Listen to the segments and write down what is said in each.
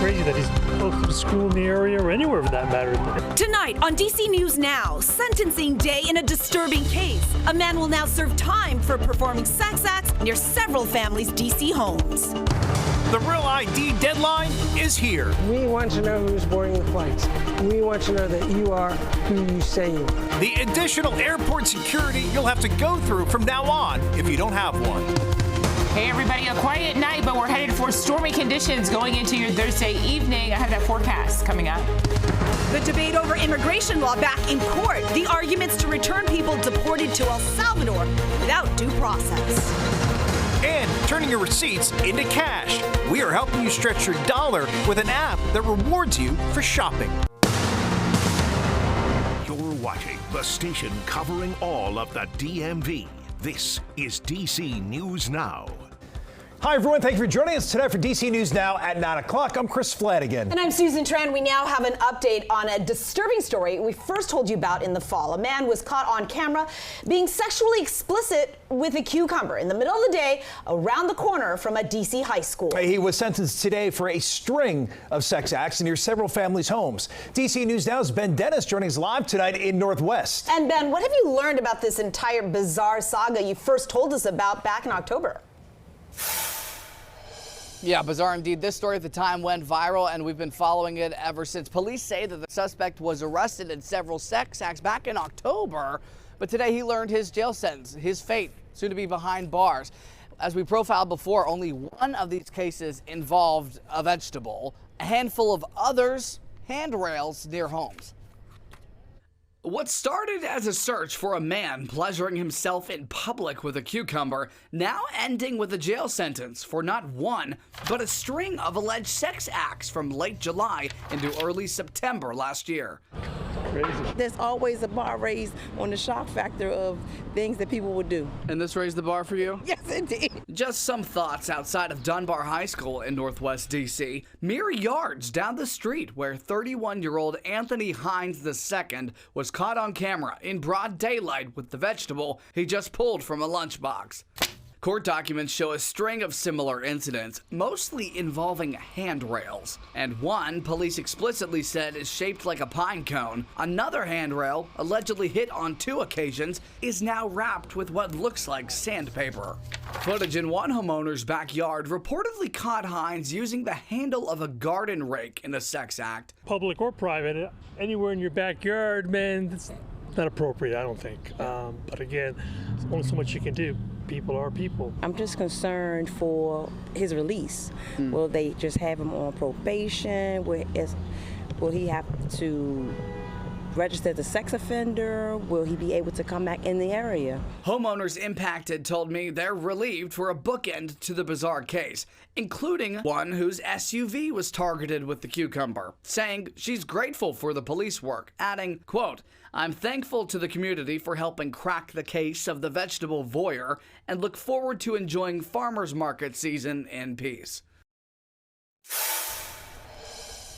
crazy that he's close to the school in the area or anywhere for that matter. Tonight on DC News Now, sentencing day in a disturbing case. A man will now serve time for performing sex acts near several families' DC homes. The Real ID deadline is here. We want to know who's boarding the flights. We want to know that you are who you say you are. The additional airport security you'll have to go through from now on if you don't have one. Hey everybody, a quiet night, but we're headed for stormy conditions going into your Thursday evening. I have that forecast coming up. The debate over immigration law back in court. The arguments to return people deported to El Salvador without due process. And turning your receipts into cash. We are helping you stretch your dollar with an app that rewards you for shopping. You're watching the station covering all of the DMV. This is DC News Now. Hi, everyone. Thank you for joining us tonight for DC News Now at 9 o'clock. I'm Chris Flanagan. And I'm Susan Tran. We now have an update on a disturbing story we first told you about in the fall. A man was caught on camera being sexually explicit with a cucumber in the middle of the day around the corner from a DC high school. He was sentenced today for a string of sex acts near several families' homes. DC News Now's Ben Dennis joining us live tonight in Northwest. And Ben, what have you learned about this entire bizarre saga you first told us about back in October? Yeah, bizarre indeed. This story at the time went viral, and we've been following it ever since. Police say that the suspect was arrested in several sex acts back in October, but today he learned his jail sentence, his fate, soon to be behind bars. As we profiled before, only one of these cases involved a vegetable. A handful of others, handrails near homes. What started as a search for a man pleasuring himself in public with a cucumber, now ending with a jail sentence for not one, but a string of alleged sex acts from late July into early September last year. Crazy. There's always a bar raised on the shock factor of things that people would do. And this raised the bar for you? Yes, indeed. Just some thoughts outside of Dunbar High School in Northwest DC, mere yards down the street where 31-year-old Anthony Hines II was caught on camera in broad daylight with the vegetable he just pulled from a lunchbox. Court documents show a string of similar incidents, mostly involving handrails. And one, police explicitly said, is shaped like a pine cone. Another handrail, allegedly hit on 2 occasions, is now wrapped with what looks like sandpaper. Footage in one homeowner's backyard reportedly caught Hines using the handle of a garden rake in a sex act. Public or private, anywhere in your backyard, man, it's not appropriate, I don't think. But again, there's only so much you can do. People are people. I'm just concerned for his release. Will they just have him on probation? Will he have to register as a sex offender? Will he be able to come back in the area? Homeowners impacted told me they're relieved for a bookend to the bizarre case, including one whose SUV was targeted with the cucumber, saying she's grateful for the police work, adding, quote, "I'm thankful to the community for helping crack the case of the vegetable voyeur and look forward to enjoying farmers market season in peace."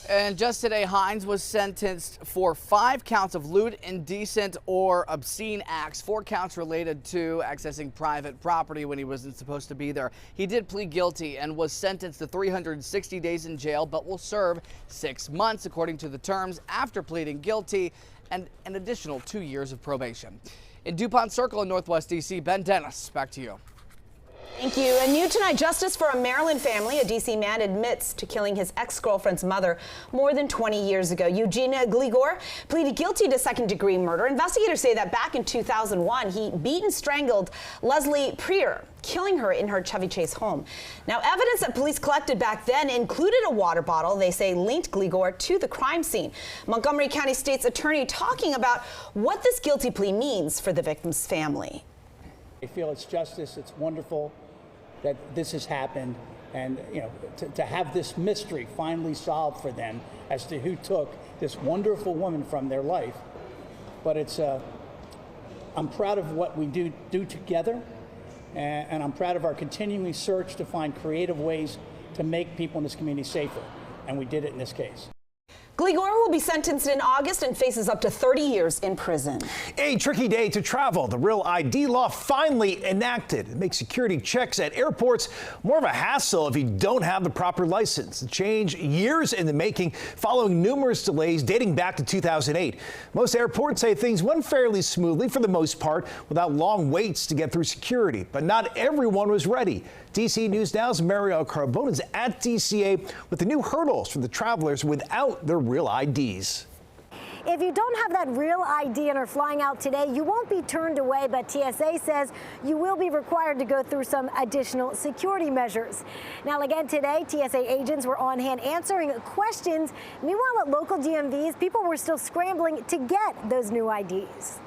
And just today, Hines was sentenced for 5 counts of lewd, indecent, or obscene acts, 4 counts related to accessing private property when he wasn't supposed to be there. He did plead guilty and was sentenced to 360 days in jail, but will serve 6 months according to the terms after pleading guilty, and an additional 2 years of probation. In DuPont Circle in Northwest DC, Ben Dennis, back to you. Thank you. And new tonight, justice for a Maryland family. A D.C. man admits to killing his ex-girlfriend's mother more than 20 years ago. Eugenia Gligor pleaded guilty to second-degree murder. Investigators say that back in 2001, he beat and strangled Leslie Prier, killing her in her Chevy Chase home. Now, evidence that police collected back then included a water bottle they say linked Gligor to the crime scene. Montgomery County State's attorney talking about what this guilty plea means for the victim's family. I feel it's justice. It's wonderful that this has happened, and to have this mystery finally solved for them as to who took this wonderful woman from their life. But I'm proud of what we do together, and I'm proud of our continuing search to find creative ways to make people in this community safer, and we did it in this case. Gligor will be sentenced in August and faces up to 30 years in prison. A tricky day to travel. The Real ID law finally enacted. It makes security checks at airports more of a hassle if you don't have the proper license. The change, years in the making, following numerous delays dating back to 2008. Most airports say things went fairly smoothly for the most part, without long waits to get through security. But not everyone was ready. DC News Now's Mariel Carbone is at DCA with the new hurdles for the travelers without their real IDs. If you don't have that real ID and are flying out today, you won't be turned away, but TSA says you will be required to go through some additional security measures. Now, again, today, TSA agents were on hand answering questions. Meanwhile, at local DMVs, people were still scrambling to get those new IDs.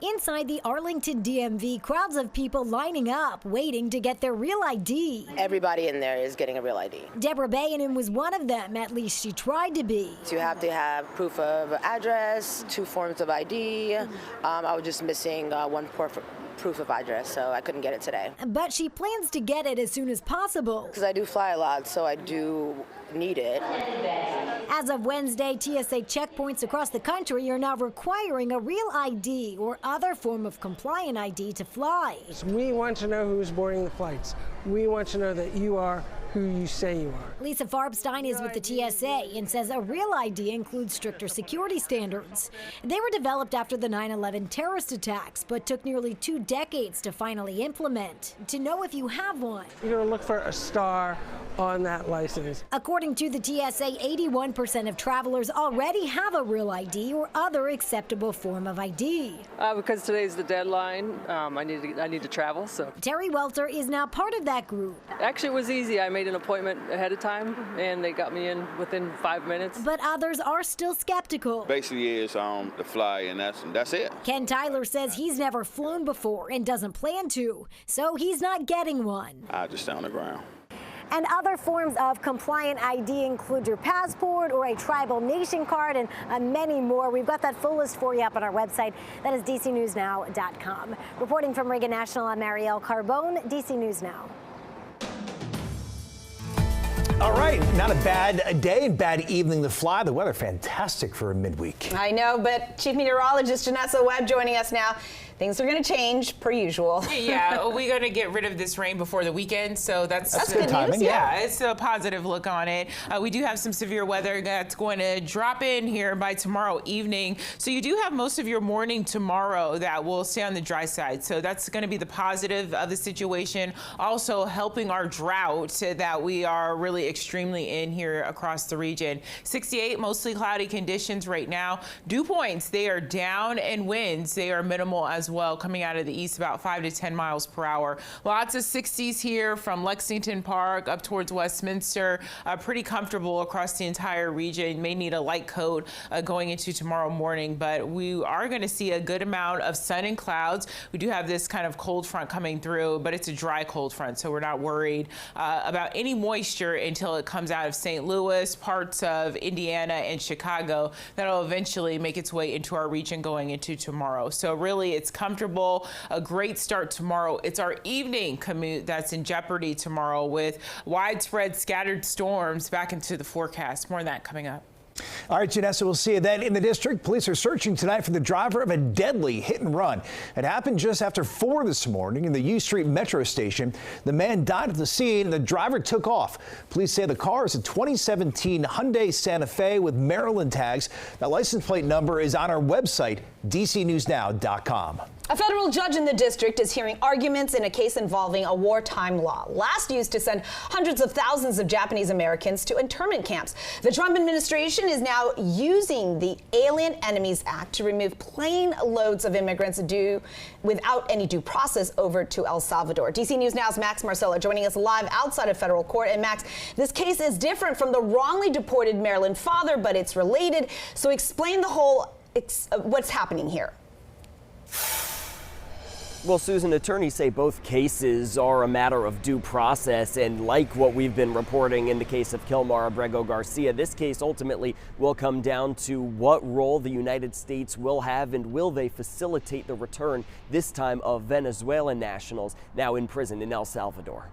Inside the Arlington DMV, crowds of people lining up, waiting to get their real ID. Everybody in there is getting a real ID. Deborah Bayanin was one of them, at least she tried to be. You have to have proof of address, 2 forms of ID. I was just missing one proof of address, so I couldn't get it today. But she plans to get it as soon as possible. Because I do fly a lot, so I do need it. As of Wednesday, TSA checkpoints across the country are now requiring a real ID or other form of compliant ID to fly. We want to know who's boarding the flights. We want to know that you are who you say you are. Lisa Farbstein is with the TSA and says a real ID includes stricter security standards. They were developed after the 9/11 terrorist attacks, but took nearly 2 decades to finally implement. To know if you have one, You're going to look for a star on that license. According to the TSA, 81% of travelers already have a real ID or other acceptable form of ID. Because today's the deadline, I need to travel. So Terry Welter is now part of that group. actually, it was easy. I made an appointment ahead of time, and they got me in within 5 minutes. But others are still skeptical. Basically, is the fly, and that's it. Ken Tyler says he's never flown before and doesn't plan to, so he's not getting one. I just stay on the ground. And other forms of compliant ID include your passport or a tribal nation card and many more. We've got that full list for you up on our website. That is DCNewsNow.com. Reporting from Reagan National, I'm Mariel Carbone, DC News Now. All right, not a bad day and bad evening to fly. The weather fantastic for a midweek. I know, but Chief Meteorologist Janessa Webb joining us now. Things are going to change per usual. Yeah, we're going to get rid of this rain before the weekend, so that's good timing. Yeah, it's a positive look on it. We do have some severe weather that's going to drop in here by tomorrow evening. So you do have most of your morning tomorrow that will stay on the dry side. So that's going to be the positive of the situation. Also helping our drought that we are really extremely in here across the region. 68, mostly cloudy conditions right now. Dew points, they are down, and winds, they are minimal as well, coming out of the east about 5 to 10 miles per hour. Lots of 60s here from Lexington Park up towards Westminster. Pretty comfortable across the entire region. May need a light coat going into tomorrow morning, but we are going to see a good amount of sun and clouds. We do have this kind of cold front coming through, but it's a dry cold front, so we're not worried about any moisture until it comes out of St. Louis, parts of Indiana and Chicago. That'll eventually make its way into our region going into tomorrow. So really, it's comfortable, a great start tomorrow. It's our evening commute that's in jeopardy tomorrow with widespread scattered storms back into the forecast. More on that coming up. All right, Janessa, we'll see you then. In the district, police are searching tonight for the driver of a deadly hit and run. It happened just after 4 this morning in the U Street Metro station. The man died at the scene and the driver took off. Police say the car is a 2017 Hyundai Santa Fe with Maryland tags. The license plate number is on our website, DCNewsNow.com. A federal judge in the district is hearing arguments in a case involving a wartime law, last used to send hundreds of thousands of Japanese Americans to internment camps. The Trump administration is now using the Alien Enemies Act to remove plane loads of immigrants without any due process over to El Salvador. DC News Now's Max Marcella joining us live outside of federal court. And Max, this case is different from the wrongly deported Maryland father, but it's related. So explain the whole, what's happening here. Well, Susan, attorneys say both cases are a matter of due process, and like what we've been reporting in the case of Kilmar Abrego Garcia, this case ultimately will come down to what role the United States will have and will they facilitate the return, this time of Venezuelan nationals now in prison in El Salvador.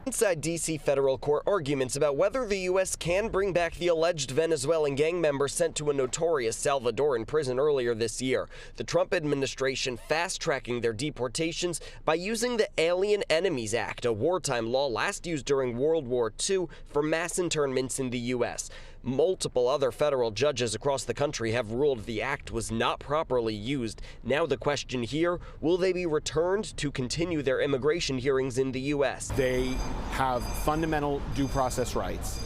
Inside D.C. federal court arguments about whether the U.S. can bring back the alleged Venezuelan gang member sent to a notorious Salvadoran prison earlier this year. The Trump administration fast-tracking their deportations by using the Alien Enemies Act, a wartime law last used during World War II for mass internments in the U.S. Multiple other federal judges across the country have ruled the act was not properly used. Now the question here, will they be returned to continue their immigration hearings in the U.S.? They have fundamental due process rights.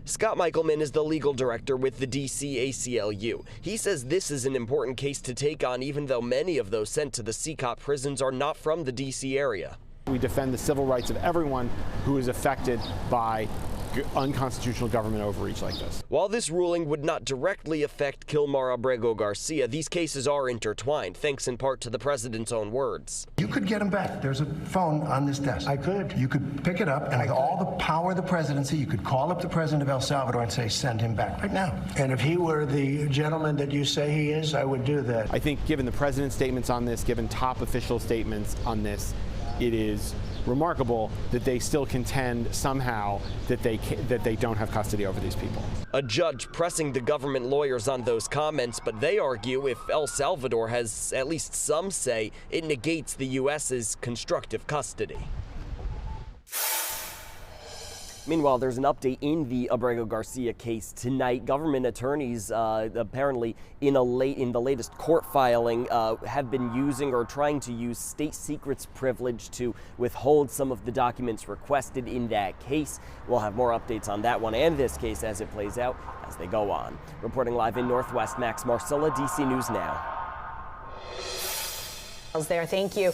Scott Michelman is the legal director with the D.C. ACLU. He says this is an important case to take on, even though many of those sent to the CCOP prisons are not from the D.C. area. We defend the civil rights of everyone who is affected by unconstitutional government overreach like this. While this ruling would not directly affect Kilmar Abrego Garcia, these cases are intertwined, thanks in part to the president's own words. You could get him back. There's a phone on this desk. I could. You could pick it up, and with all the power of the presidency, you could call up the president of El Salvador and say, send him back right now. And if he were the gentleman that you say he is, I would do that. I think given the president's statements on this, given top official statements on this, it is remarkable that they still contend somehow that they don't have custody over these people. A judge pressing the government lawyers on those comments, but they argue if El Salvador has at least some say, it negates the U.S.'s constructive custody. Meanwhile, there's an update in the Abrego Garcia case tonight. Government attorneys apparently in the latest court filing have been using or trying to use state secrets privilege to withhold some of the documents requested in that case. We'll have more updates on that one and this case as it plays out as they go on. Reporting live in Northwest, Max Marcella, DC News Now. There, thank you.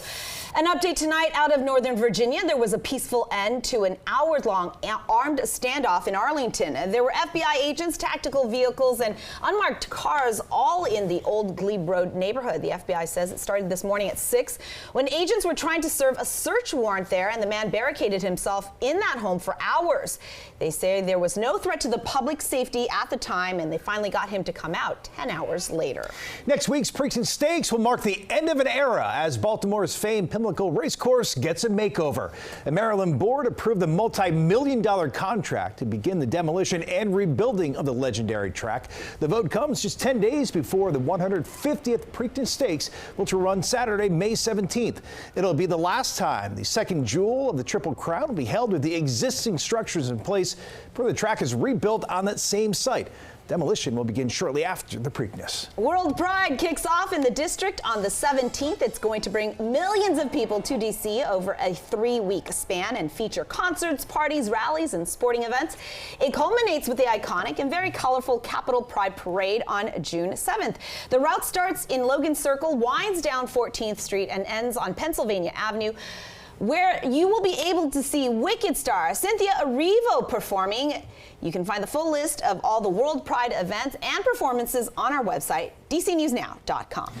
An update tonight out of Northern Virginia. There was a peaceful end to an hour-long armed standoff in Arlington. There were FBI agents, tactical vehicles, and unmarked cars all in the Old Glebe Road neighborhood. The FBI says it started this morning at 6 when agents were trying to serve a search warrant there, and the man barricaded himself in that home for hours. They say there was no threat to the public safety at the time, and they finally got him to come out 10 hours later. Next week's Preakness Stakes will mark the end of an era as Baltimore's famed Pimlico Racecourse gets a makeover. A Maryland board approved the multi-million-dollar contract to begin the demolition and rebuilding of the legendary track. The vote comes just 10 days before the 150th Preakness Stakes, which will run Saturday, May 17th. It'll be the last time the second jewel of the Triple Crown will be held with the existing structures in place before the track is rebuilt on that same site. Demolition will begin shortly after the Preakness. World Pride kicks off in the district on the 17th. It's going to bring millions of people to D.C. over a 3-week span and feature concerts, parties, rallies, and sporting events. It culminates with the iconic and very colorful Capitol Pride Parade on June 7th. The route starts in Logan Circle, winds down 14th Street, and ends on Pennsylvania Avenue, where you will be able to see Wicked star Cynthia Erivo performing. You can find the full list of all the World Pride events and performances on our website, dcnewsnow.com.